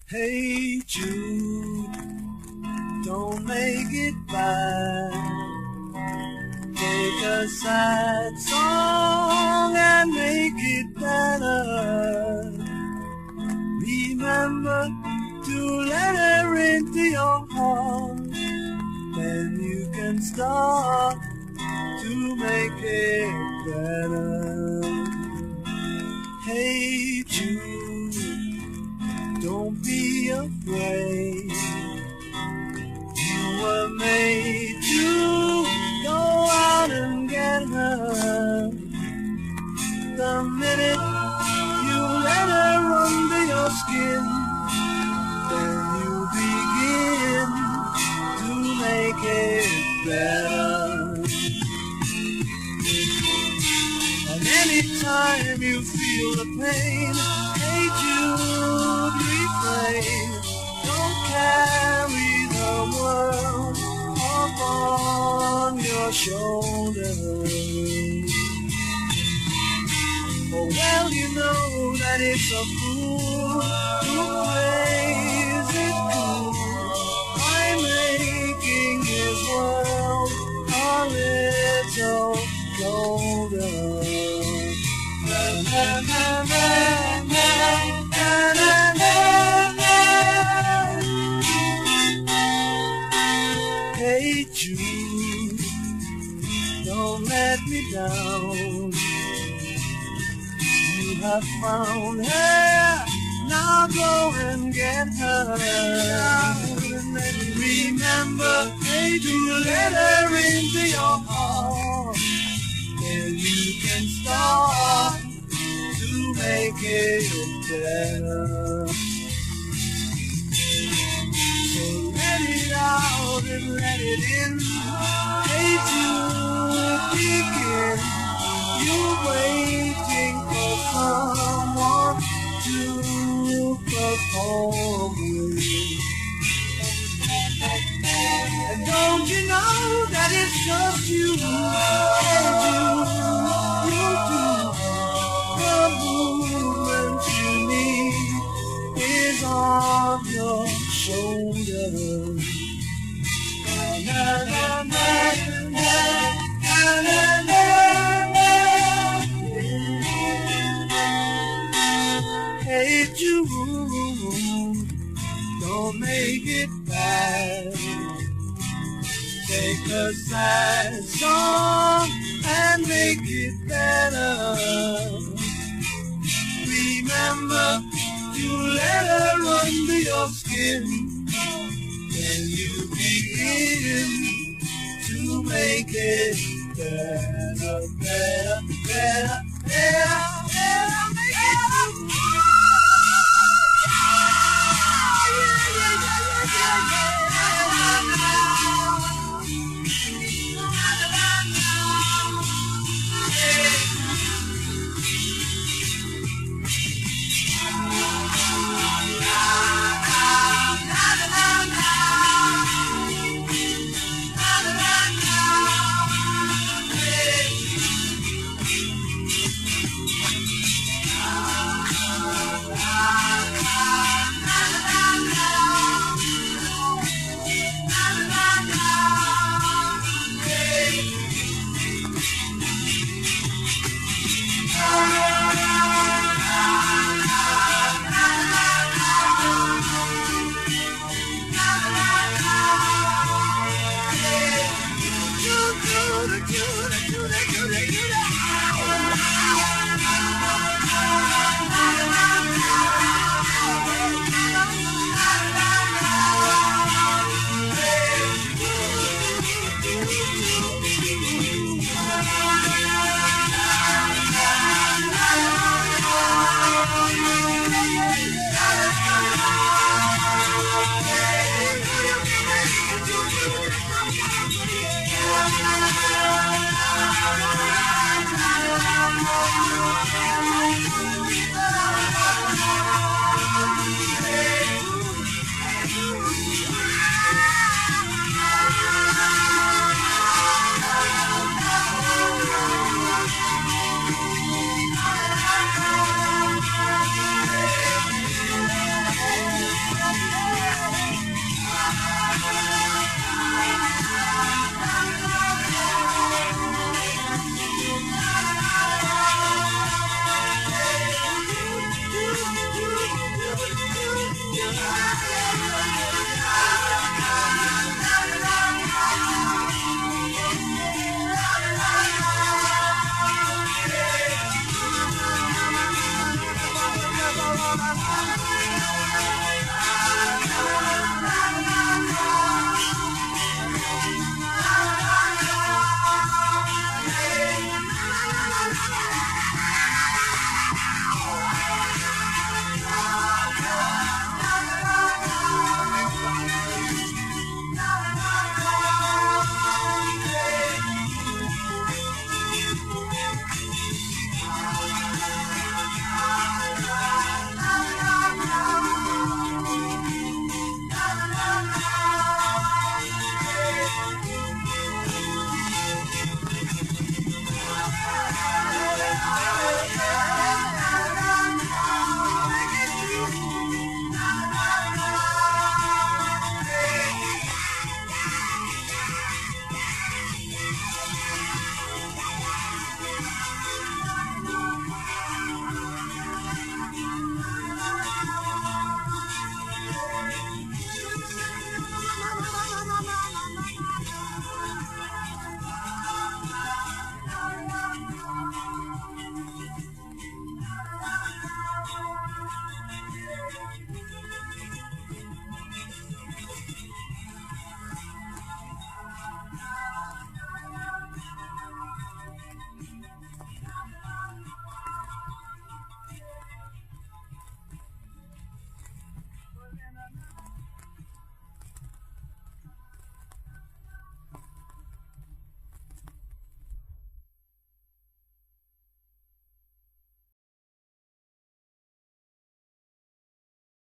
Hey Jude, don't make it bad. Take a sad song and make it better. Remember to let her into your heart. Then you can start to make it better. Hey Jude, don't be afraid. You were made to go out and get her. The minute you let her under your skin, then you begin to make it better. And anytime you feel the pain, hey Jude, refrain. Don't carry the world upon your shoulders. Oh, well, you know that it's a fool who plays it cool by making his world a little colder. Na, na, na, na, na, na, na, na. Hey Jude, don't let me down. You have found her, now go and get her. Remember, hey, to let her into your heart. Then you can start to make it better. So let it out and let it in. Hey, to begin. You're waiting for someone to perform with. And don't you know that it's just you? The movement you need is on your shoulders. Na, na, na, na, na, na, na. Hey Jude, don't make it bad. Take a sad song and make it better. Remember to let her under your skin. Then you begin to make it better, better, better, better.